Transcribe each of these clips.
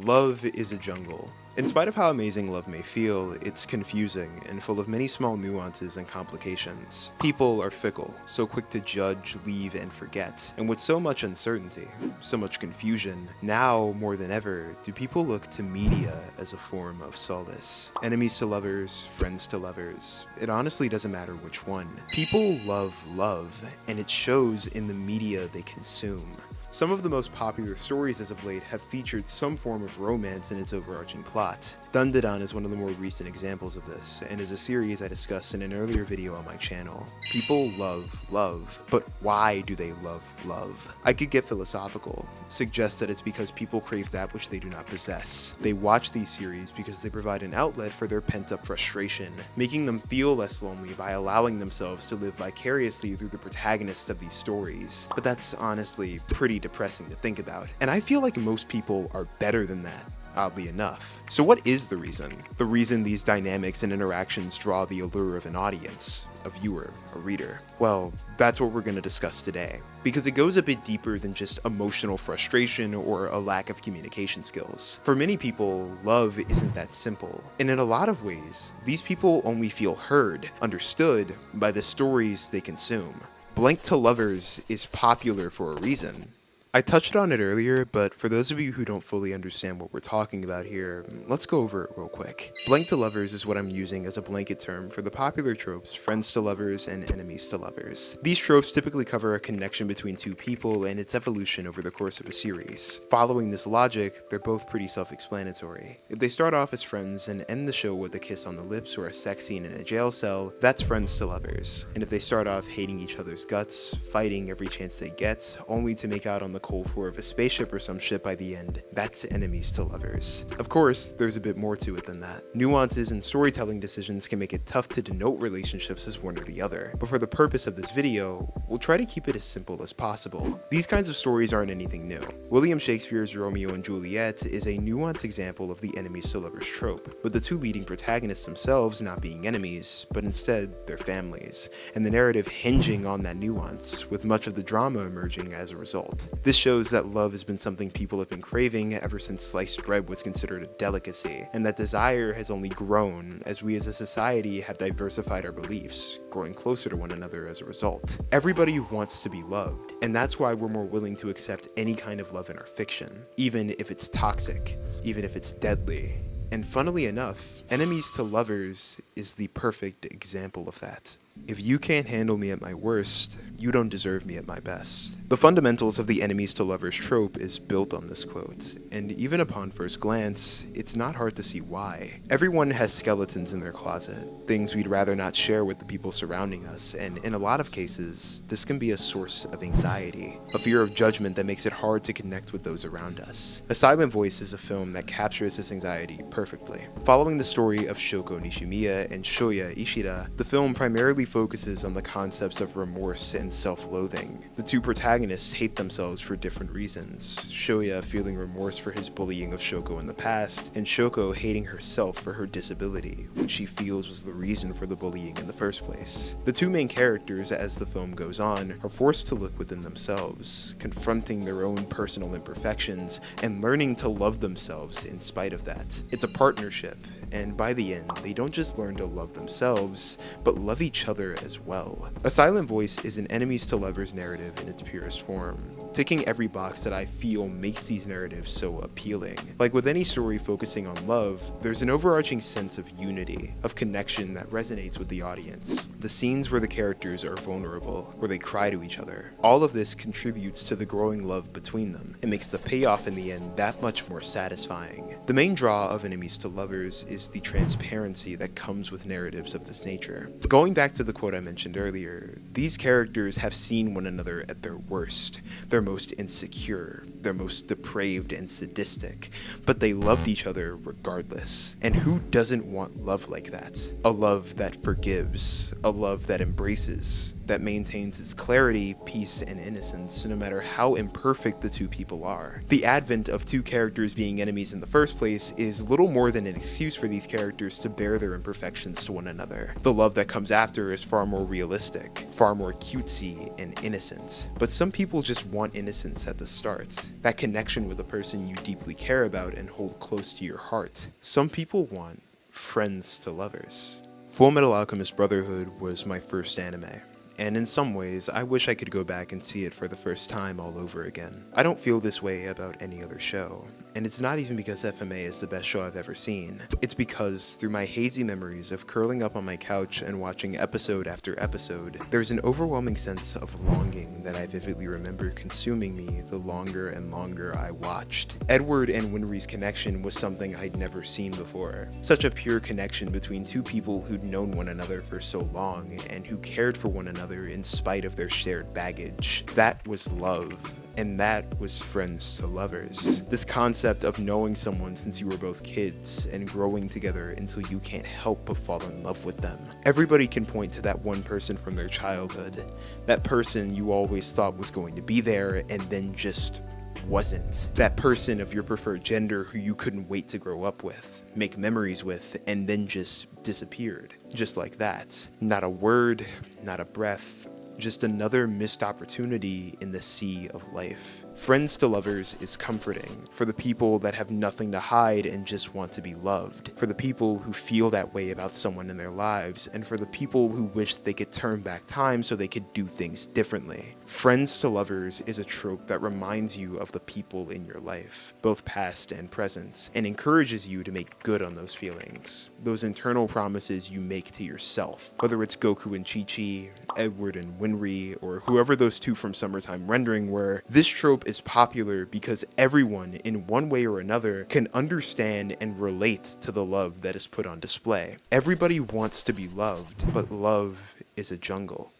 Love is a jungle. In spite of how amazing love may feel, it's confusing and full of many small nuances and complications. People are fickle, so quick to judge, leave, and forget. And with so much uncertainty, so much confusion, now more than ever, do people look to media as a form of solace. Enemies to lovers, friends to lovers, it honestly doesn't matter which one. People love love, and it shows in the media they consume. Some of the most popular stories as of late have featured some form of romance in its overarching plot. Dandadan is one of the more recent examples of this, and is a series I discussed in an earlier video on my channel. People love love, but why do they love love? I could get philosophical, suggest that it's because people crave that which they do not possess. They watch these series because they provide an outlet for their pent-up frustration, making them feel less lonely by allowing themselves to live vicariously through the protagonists of these stories. But that's honestly pretty depressing to think about, and I feel like most people are better than that, oddly enough. So what is the reason? The reason these dynamics and interactions draw the allure of an audience, a viewer, a reader? Well, that's what we're going to discuss today, because it goes a bit deeper than just emotional frustration or a lack of communication skills. For many people, love isn't that simple, and in a lot of ways, these people only feel heard, understood by the stories they consume. Blank to lovers is popular for a reason. I touched on it earlier, but for those of you who don't fully understand what we're talking about here, let's go over it real quick. Blank to lovers is what I'm using as a blanket term for the popular tropes friends to lovers and enemies to lovers. These tropes typically cover a connection between two people and its evolution over the course of a series. Following this logic, they're both pretty self-explanatory. If they start off as friends and end the show with a kiss on the lips or a sex scene in a jail cell, that's friends to lovers. And if they start off hating each other's guts, fighting every chance they get, only to make out on the cold floor of a spaceship or some shit by the end, that's enemies to lovers. Of course, there's a bit more to it than that. Nuances and storytelling decisions can make it tough to denote relationships as one or the other, but for the purpose of this video, we'll try to keep it as simple as possible. These kinds of stories aren't anything new. William Shakespeare's Romeo and Juliet is a nuanced example of the enemies to lovers trope, with the two leading protagonists themselves not being enemies, but instead their families, and the narrative hinging on that nuance, with much of the drama emerging as a result. This shows that love has been something people have been craving ever since sliced bread was considered a delicacy, and that desire has only grown as we as a society have diversified our beliefs, growing closer to one another as a result. Everybody wants to be loved, and that's why we're more willing to accept any kind of love in our fiction, even if it's toxic, even if it's deadly. And funnily enough, enemies to lovers is the perfect example of that. If you can't handle me at my worst, you don't deserve me at my best. The fundamentals of the enemies to lovers trope is built on this quote, and even upon first glance, it's not hard to see why. Everyone has skeletons in their closet, things we'd rather not share with the people surrounding us, and in a lot of cases, this can be a source of anxiety, a fear of judgment that makes it hard to connect with those around us. A Silent Voice is a film that captures this anxiety perfectly. Following the story of Shoko Nishimiya and Shoya Ishida, the film primarily focuses on the concepts of remorse and self-loathing. The two protagonists hate themselves for different reasons, Shoya feeling remorse for his bullying of Shoko in the past, and Shoko hating herself for her disability, which she feels was the reason for the bullying in the first place. The two main characters, as the film goes on, are forced to look within themselves, confronting their own personal imperfections, and learning to love themselves in spite of that. It's a partnership, and by the end, they don't just learn to love themselves, but love each other as well. A Silent Voice is an enemies to lovers narrative in its purest form, ticking every box that I feel makes these narratives so appealing. Like with any story focusing on love, there's an overarching sense of unity, of connection that resonates with the audience. The scenes where the characters are vulnerable, where they cry to each other, all of this contributes to the growing love between them. It makes the payoff in the end that much more satisfying. The main draw of enemies to lovers is the transparency that comes with narratives of this nature. Going back to the quote I mentioned earlier, these characters have seen one another at their worst, their most insecure, their most depraved and sadistic, but they loved each other regardless. And who doesn't want love like that? A love that forgives, a love that embraces, that maintains its clarity, peace, and innocence no matter how imperfect the two people are. The advent of two characters being enemies in the first place is little more than an excuse for these characters to bear their imperfections to one another. The love that comes after is far more realistic, far more cutesy and innocent. But some people just want want innocence at the start, that connection with a person you deeply care about and hold close to your heart. Some people want friends to lovers. Fullmetal Alchemist Brotherhood was my first anime, and in some ways, I wish I could go back and see it for the first time all over again. I don't feel this way about any other show, and it's not even because FMA is the best show I've ever seen. It's because, through my hazy memories of curling up on my couch and watching episode after episode, there's an overwhelming sense of longing that I vividly remember consuming me the longer and longer I watched. Edward and Winry's connection was something I'd never seen before. Such a pure connection between two people who'd known one another for so long and who cared for one another in spite of their shared baggage. That was love. And that was friends to lovers. This concept of knowing someone since you were both kids and growing together until you can't help but fall in love with them. Everybody can point to that one person from their childhood, that person you always thought was going to be there and then just wasn't. That person of your preferred gender who you couldn't wait to grow up with, make memories with, and then just disappeared. Just like that. Not a word, not a breath, just another missed opportunity in the sea of life. Friends to lovers is comforting for the people that have nothing to hide and just want to be loved, for the people who feel that way about someone in their lives, and for the people who wish they could turn back time so they could do things differently. Friends to lovers is a trope that reminds you of the people in your life, both past and present, and encourages you to make good on those feelings, those internal promises you make to yourself, whether it's Goku and Chi-Chi, Edward and Winry, or whoever those two from Summertime Rendering were. This trope is popular because everyone, in one way or another, can understand and relate to the love that is put on display. Everybody wants to be loved, but love is a jungle.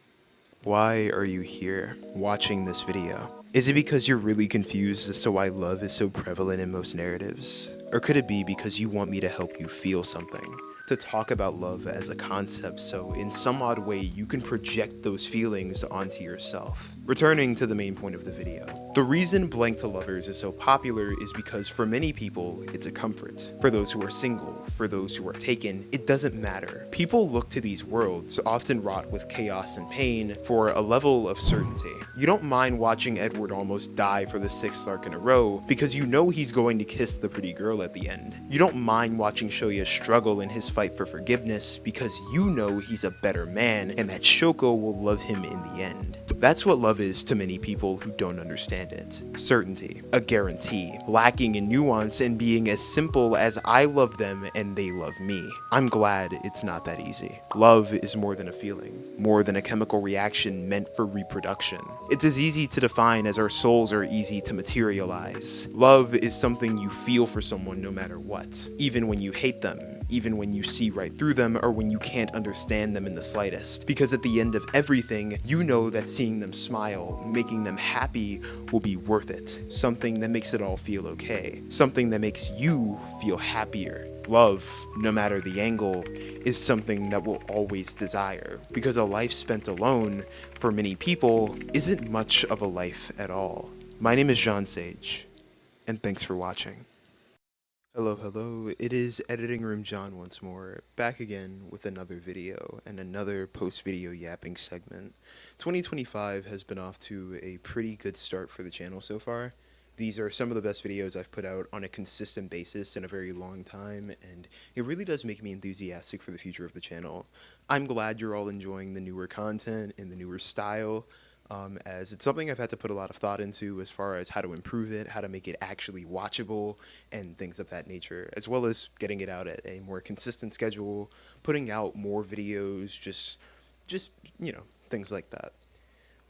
Why are you here, watching this video? Is it because you're really confused as to why love is so prevalent in most narratives? Or could it be because you want me to help you feel something? To talk about love as a concept so in some odd way you can project those feelings onto yourself. Returning to the main point of the video. The reason Blank to Lovers is so popular is because for many people, it's a comfort. For those who are single, for those who are taken, it doesn't matter. People look to these worlds, often wrought with chaos and pain, for a level of certainty. You don't mind watching Edward almost die for the 6th arc in a row because you know he's going to kiss the pretty girl at the end. You don't mind watching Shoya struggle in his fight for forgiveness because you know he's a better man and that Shoko will love him in the end. That's what love is to many people who don't understand it. Certainty, a guarantee, lacking in nuance and being as simple as I love them and they love me. I'm glad it's not that easy. Love is more than a feeling, more than a chemical reaction meant for reproduction. It's as easy to define as our souls are easy to materialize. Love is something you feel for someone no matter what, even when you hate them, even when you see right through them or when you can't understand them in the slightest. Because at the end of everything, you know that seeing them smile, making them happy will be worth it. Something that makes it all feel okay. Something that makes you feel happier. Love, no matter the angle, is something that we'll always desire. Because a life spent alone, for many people, isn't much of a life at all. My name is John Sage, and thanks for watching. Hello, it is Editing Room John once more, back again with another video and another post-video yapping segment. 2025 has been off to a pretty good start for the channel so far. These are some of the best videos I've put out on a consistent basis in a very long time, and it really does make me enthusiastic for the future of the channel. I'm glad you're all enjoying the newer content and the newer style. As it's something I've had to put a lot of thought into as far as how to improve it, how to make it actually watchable, and things of that nature, as well as getting it out at a more consistent schedule, putting out more videos, just you know, things like that.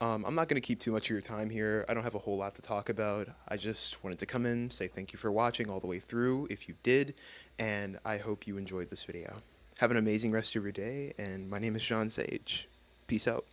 I'm not going to keep too much of your time here. I don't have a whole lot to talk about. I just wanted to come in, say thank you for watching all the way through, if you did, and I hope you enjoyed this video. Have an amazing rest of your day, and my name is John Sage. Peace out.